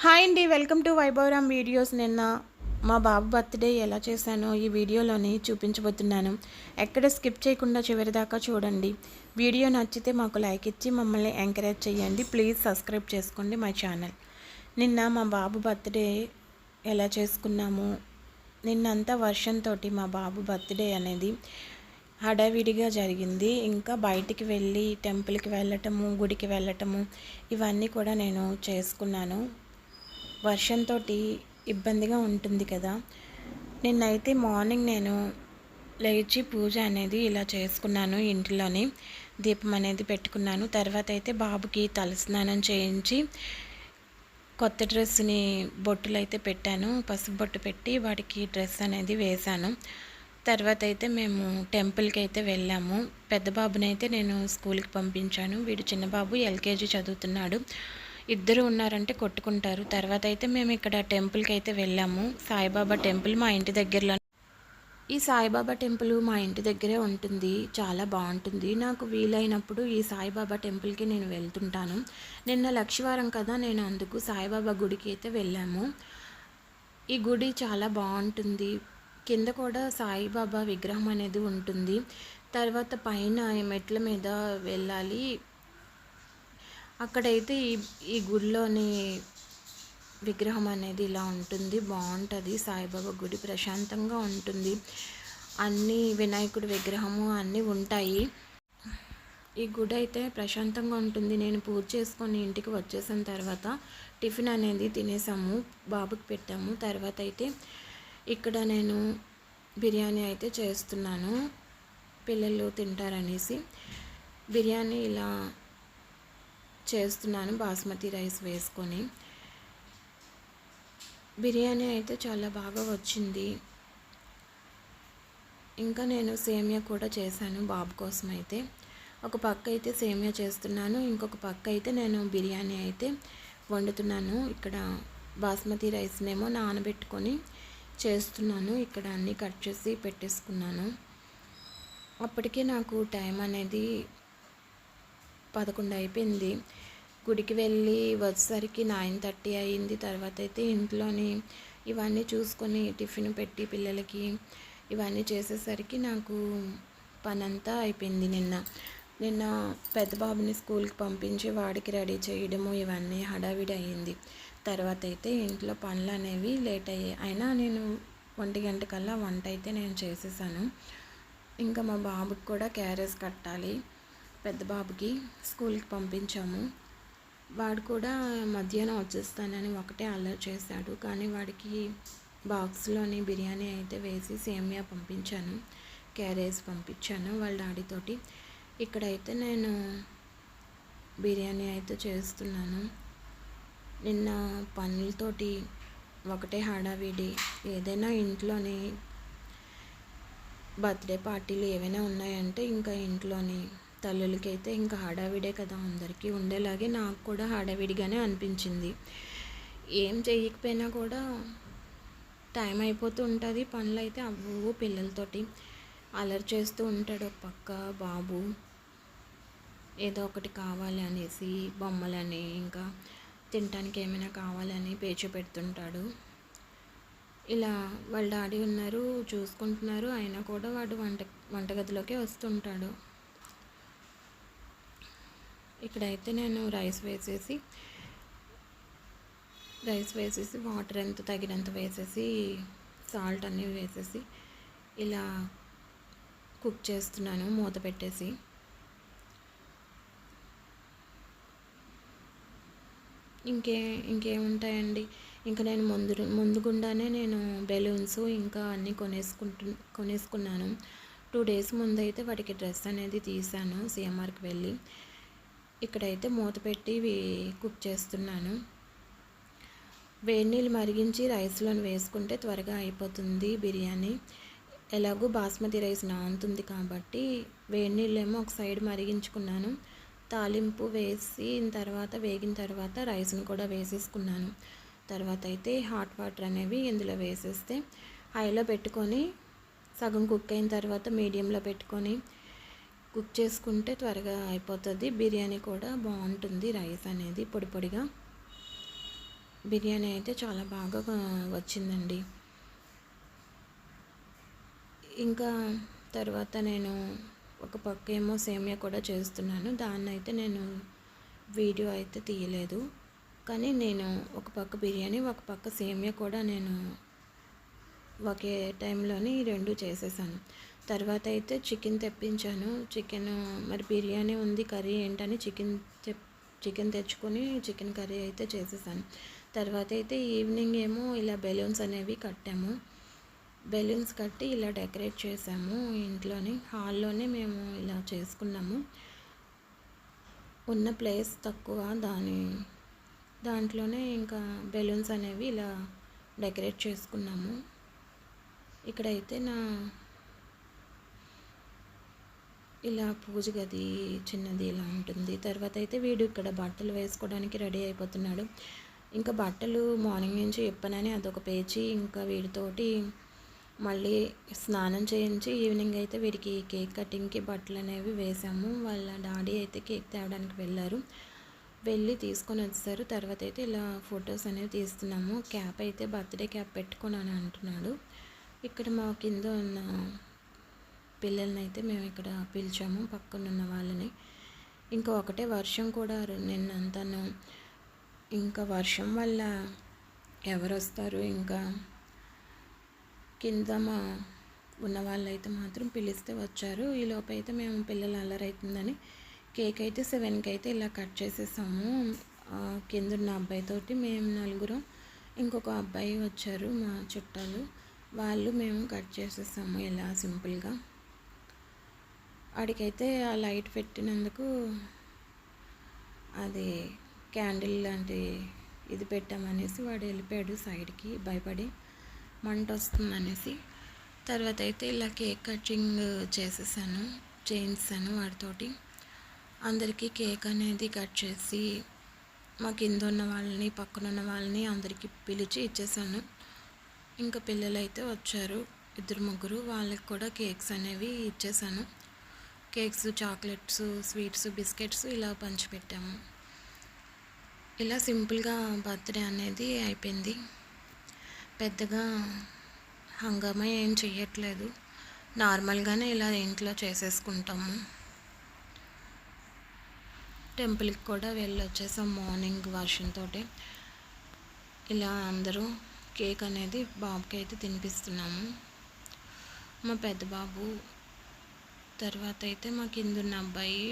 Hi అండి, welcome to వైభవరామ్ videos. నిన్న మా బాబు బర్త్డే ఎలా చేశానో ఈ వీడియోలోని చూపించబోతున్నాను. ఎక్కడ స్కిప్ చేయకుండా చివరి దాకా చూడండి. వీడియో నచ్చితే మాకు లైక్ ఇచ్చి మమ్మల్ని ఎంకరేజ్ చేయండి. ప్లీజ్ సబ్స్క్రైబ్ చేసుకోండి మై ఛానల్. నిన్న మా బాబు బర్త్డే ఎలా చేసుకున్నాము, నిన్నంతా వర్షంతో మా బాబు బర్త్డే అనేది హడావిడిగా జరిగింది. ఇంకా బయటికి వెళ్ళి టెంపుల్కి వెళ్ళటము, గుడికి వెళ్ళటము ఇవన్నీ కూడా నేను చేసుకున్నాను. వర్షంతో ఇబ్బందిగా ఉంటుంది కదా. నిన్నైతే మార్నింగ్ నేను లేచి పూజ అనేది ఇలా చేసుకున్నాను. ఇంట్లోని దీపం అనేది పెట్టుకున్నాను. తర్వాత అయితే బాబుకి తలస్నానం చేయించి కొత్త డ్రెస్ని బొట్టులు అయితే పెట్టాను. పసుపు బొట్టు పెట్టి వాడికి డ్రెస్ అనేది వేశాను. తర్వాత అయితే మేము టెంపుల్కి అయితే వెళ్ళాము. పెద్ద బాబునైతే నేను స్కూల్కి పంపించాను. వీడు చిన్న బాబు ఎల్కేజీ చదువుతున్నాడు. ఇద్దరు ఉన్నారంటే కొట్టుకుంటారు. తర్వాత అయితే మేము ఇక్కడ టెంపుల్కి అయితే వెళ్ళాము. సాయిబాబా టెంపుల్ మా ఇంటి దగ్గరలో. ఈ సాయిబాబా టెంపుల్ మా ఇంటి దగ్గరే ఉంటుంది. చాలా బాగుంటుంది. నాకు వీలైనప్పుడు ఈ సాయిబాబా టెంపుల్కి నేను వెళ్తుంటాను. నిన్న లక్షవారం కదా, నేను అందుకు సాయిబాబా గుడికి అయితే వెళ్ళాము. ఈ గుడి చాలా బాగుంటుంది. కింద కూడా సాయిబాబా విగ్రహం అనేది ఉంటుంది. తర్వాత పైన మెట్ల మీద వెళ్ళాలి. అక్కడైతే ఈ గుడిలోని విగ్రహం అనేది ఇలా ఉంటుంది. బాగుంటుంది. సాయిబాబా గుడి ప్రశాంతంగా ఉంటుంది. అన్నీ వినాయకుడి విగ్రహము అన్నీ ఉంటాయి. ఈ గుడి అయితే ప్రశాంతంగా ఉంటుంది. నేను పూజ చేసుకొని ఇంటికి వచ్చేసిన తర్వాత టిఫిన్ అనేది తినేసాము, బాబుకి పెట్టాము. తర్వాత అయితే ఇక్కడ నేను బిర్యానీ అయితే చేస్తున్నాను, పిల్లలు తింటారనేసి బిర్యానీ ఇలా చేస్తున్నాను. బాస్మతి రైస్ వేసుకొని బిర్యానీ అయితే చాలా బాగా వచ్చింది. ఇంకా నేను సేమియా కూడా చేశాను బాబు కోసం. అయితే ఒక పక్క అయితే సేమియా చేస్తున్నాను, ఇంకొక పక్క అయితే నేను బిర్యానీ అయితే వండుతున్నాను. ఇక్కడ బాస్మతి రైస్నేమో నానబెట్టుకొని చేస్తున్నాను. ఇక్కడ అన్నీ కట్ చేసి పెట్టేసుకున్నాను. అప్పటికే నాకు టైం అనేది 11 అయిపోయింది. గుడికి వెళ్ళి వచ్చేసరికి 9:30 అయింది. తర్వాత అయితే ఇంట్లోని ఇవన్నీ చూసుకొని టిఫిన్ పెట్టి పిల్లలకి ఇవన్నీ చేసేసరికి నాకు పనంతా అయిపోయింది. నిన్న పెద్ద బాబుని స్కూల్కి పంపించి వాడికి రెడీ చేయడము ఇవన్నీ హడావిడి అయ్యింది. తర్వాత అయితే ఇంట్లో పనులు అనేవి లేట్ అయ్యాయి. అయినా నేను 1 గంటకల్లా వంట అయితే నేను చేసేసాను. ఇంకా మా బాబుకి కూడా క్యారేజ్ కట్టాలి. పెద్ద బాబుకి స్కూల్కి పంపించాము. వాడు కూడా మధ్యాహ్నం వచ్చేస్తానని ఒకటే అల్లరి చేశాడు. కానీ వాడికి బాక్స్లోని బిర్యానీ అయితే వేసి సేమియా పంపించాను, క్యారేజ్ పంపించాను వాళ్ళ డాడీతోటి. ఇక్కడైతే నేను బిర్యానీ అయితే చేస్తున్నాను. నిన్న పనులతోటి ఒకటే హడావిడి. ఏదైనా ఇంట్లోని బర్త్డే పార్టీలు ఏవైనా ఉన్నాయంటే ఇంకా ఇంట్లోని తల్లులకైతే ఇంకా హడావిడే కదా. అందరికీ ఉండేలాగే నాకు కూడా హడావిడిగానే అనిపించింది. ఏం చేయకపోయినా కూడా టైం అయిపోతూ ఉంటుంది. పనులు అయితే అవ్వవు. పిల్లలతోటి అలరి చేస్తూ ఉంటాడు ఒక పక్క బాబు. ఏదో ఒకటి కావాలి అనేసి బొమ్మలని ఇంకా తినడానికి ఏమైనా కావాలని పేచి పెడుతుంటాడు. ఇలా వాళ్ళ డాడీ ఉన్నారు, చూసుకుంటున్నారు. అయినా కూడా వాడు వంటగదిలోకే వస్తుంటాడు. ఇక్కడైతే నేను రైస్ వేసేసి వాటర్ ఎంత తగినంత వేసేసి సాల్ట్ అన్నీ వేసేసి ఇలా కుక్ చేస్తున్నాను మూత పెట్టేసి. ఇంకేముంటాయండి. ఇంకా నేను ముందుగుండానే నేను బెలూన్స్ ఇంకా అన్నీ కొనేసుకున్నాను. 2 డేస్ ముందైతే వాటికి డ్రెస్ అనేది తీసాను సిఎంఆర్కి వెళ్ళి. ఇక్కడైతే మూత పెట్టి కుక్ చేస్తున్నాను. వేడి నీళ్ళు మరిగించి రైస్లోని వేసుకుంటే త్వరగా అయిపోతుంది బిర్యానీ. ఎలాగో బాస్మతి రైస్ నానుతుంది కాబట్టి వేడి నీళ్ళేమో ఒక సైడ్ మరిగించుకున్నాను. తాలింపు వేగిన తర్వాత రైస్ని కూడా వేసేసుకున్నాను. తర్వాత అయితే హాట్ వాటర్ అనేవి ఇందులో వేసేస్తే హైలో పెట్టుకొని సగం కుక్ అయిన తర్వాత మీడియంలో పెట్టుకొని కుక్ చేసుకుంటే త్వరగా అయిపోతుంది. బిర్యానీ కూడా బాగుంటుంది. రైస్ అనేది పొడి పొడిగా బిర్యానీ అయితే చాలా బాగా వచ్చిందండి. ఇంకా తర్వాత నేను ఒక పక్క ఏమో సేమియా కూడా చేస్తున్నాను. దాన్నైతే నేను వీడియో అయితే తీయలేదు. కానీ నేను ఒక పక్క బిర్యానీ, ఒక పక్క సేమియా కూడా నేను ఒకే టైంలోని 2 చేసేసాను. తర్వాత అయితే చికెన్ తెప్పించాను. చికెన్ మరి బిర్యానీ ఉంది, కర్రీ ఏంటని చికెన్ తెచ్చుకొని చికెన్ కర్రీ అయితే చేసేసాను. తర్వాత అయితే ఈవినింగ్ ఏమో ఇలా బెలూన్స్ అనేవి కట్టాము. బెలూన్స్ కట్టి ఇలా డెకరేట్ చేసాము ఇంట్లోని. హాల్లోనే మేము ఇలా చేసుకున్నాము. ఉన్న ప్లేస్ తక్కువ, దాంట్లోనే ఇంకా బెలూన్స్ అనేవి ఇలా డెకరేట్ చేసుకున్నాము. ఇక్కడైతే ఇలా పూజ గది చిన్నది ఇలా ఉంటుంది. తర్వాత అయితే వీడు ఇక్కడ బట్టలు వేసుకోవడానికి రెడీ అయిపోతున్నాడు. ఇంకా బట్టలు మార్నింగ్ నుంచి ఇప్పనని అదొక పేచి, ఇంకా వీడితోటి మళ్ళీ స్నానం చేయించి ఈవినింగ్ అయితే వీడికి కేక్ కటింగ్కి బట్టలు అనేవి వేసాము. వాళ్ళ డాడీ అయితే కేక్ తేవడానికి వెళ్ళి తీసుకొని వచ్చేసారు. తర్వాత అయితే ఇలా ఫొటోస్ అనేవి తీస్తున్నాము. క్యాప్ అయితే బర్త్డే క్యాప్ పెట్టుకున్నాను అంటున్నాడు. ఇక్కడ మా కింద ఉన్న పిల్లల్ని అయితే మేము ఇక్కడ పిలిచాము, పక్కనున్న వాళ్ళని. ఇంకా ఒకటే వర్షం కూడా నిన్నంతాను. ఇంకా వర్షం వల్ల ఎవరు వస్తారు, ఇంకా కింద ఉన్న వాళ్ళైతే మాత్రం పిలిస్తే వచ్చారు. ఈలోపు అయితే మేము పిల్లలు అల్లరైతుందని కేక్ అయితే 7కి అయితే ఇలా కట్ చేసేసాము. కింద ఉన్న అబ్బాయితోటి మేము 4, ఇంకొక అబ్బాయి వచ్చారు మా చుట్టాలు, మేము కట్ చేసేసాము ఇలా సింపుల్గా. వాడికైతే ఆ లైట్ పెట్టినందుకు అది క్యాండిల్ లాంటి ఇది పెట్టామనేసి వాడు వెళ్ళిపోయాడు సైడ్కి భయపడి, మంట వస్తుందనేసి. తర్వాత అయితే ఇలా కేక్ కటింగ్ చేయించాను వాడితోటి. అందరికీ కేక్ అనేది కట్ చేసి మా కింద ఉన్న వాళ్ళని, పక్కన ఉన్న వాళ్ళని అందరికీ పిలిచి ఇచ్చేసాను. ఇంకా పిల్లలు అయితే వచ్చారు 2, 3, వాళ్ళకి కూడా కేక్స్ అనేవి ఇచ్చేసాను. కేక్స్, చాక్లెట్స్, స్వీట్స్, బిస్కెట్స్ ఇలా పంచిపెట్టాము. ఇలా సింపుల్గా బర్త్డే అనేది అయిపోయింది. పెద్దగా హంగామా ఏం చెయ్యట్లేదు, నార్మల్గానే ఇలా ఇంట్లో చేసేసుకుంటాము. టెంపుల్కి కూడా వెళ్ళొచ్చేసాం మార్నింగ్ వర్షంతో. ఇలా అందరూ కేక్ అనేది బాబుకి అయితే తినిపిస్తున్నాము. మా పెద్ద బాబు, తర్వాత అయితే మా కింద ఉన్న అబ్బాయి,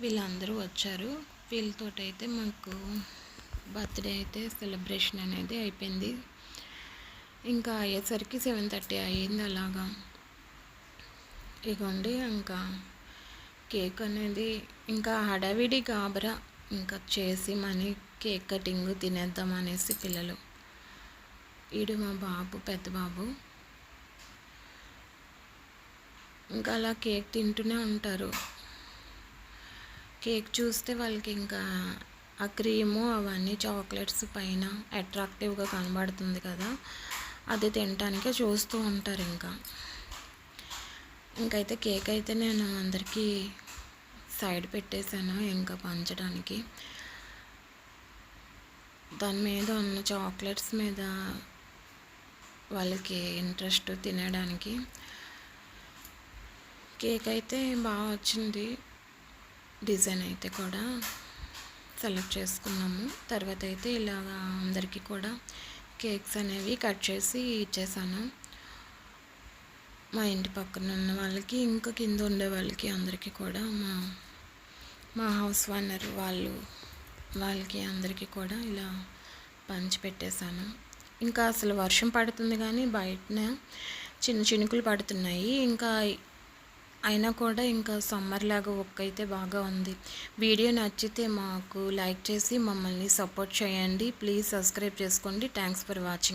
వీళ్ళందరూ వచ్చారు. వీళ్ళతోటైతే మాకు బర్త్డే అయితే సెలబ్రేషన్ అనేది అయిపోయింది. ఇంకా అయ్యేసరికి 7:30 అయ్యింది. అలాగా ఇగోండి ఇంకా కేక్ అనేది ఇంకా హడావిడి గాబరా ఇంకా చేసి కేక్ కటింగ్ తినేద్దాం అనేసి పిల్లలు. వీడు మా బాబు, పెద్ద బాబు. ఇంకా అలా కేక్ తింటూనే ఉంటారు. కేక్ చూస్తే వాళ్ళకి ఇంకా ఆ క్రీము అవన్నీ చాక్లెట్స్ పైన అట్రాక్టివ్గా కనబడుతుంది కదా, అది తినటానికే చూస్తూ ఉంటారు. ఇంకైతే కేక్ అయితే నేను అందరికీ సైడ్ పెట్టేశాను ఇంకా పంచడానికి. దాని మీద ఉన్న చాక్లెట్స్ మీద వాళ్ళకి ఇంట్రెస్ట్ తినడానికి. కేక్ అయితే బాగా వచ్చింది, డిజైన్ అయితే కూడా సెలెక్ట్ చేసుకున్నాము. తర్వాత అయితే ఇలాగా అందరికీ కూడా కేక్స్ అనేవి కట్ చేసి ఇచ్చేసాను. మా ఇంటి పక్కన ఉన్న వాళ్ళకి, ఇంకా కింద ఉండే వాళ్ళకి అందరికీ కూడా, మా హౌస్ ఓనర్ వాళ్ళకి అందరికీ కూడా ఇలా పంచి పెట్టేశాను. ఇంకా అసలు వర్షం పడుతుంది కానీ బయటనే చిన్న చినుకులు పడుతున్నాయి. ఇంకా అయినా కూడా ఇంకా సమ్మర్ లాగా అయితే బాగా ఉంది. వీడియో నచ్చితే మాకు లైక్ చేసి మమ్మల్ని సపోర్ట్ చేయండి. ప్లీజ్ సబ్స్క్రైబ్ చేసుకోండి. Thanks for watching.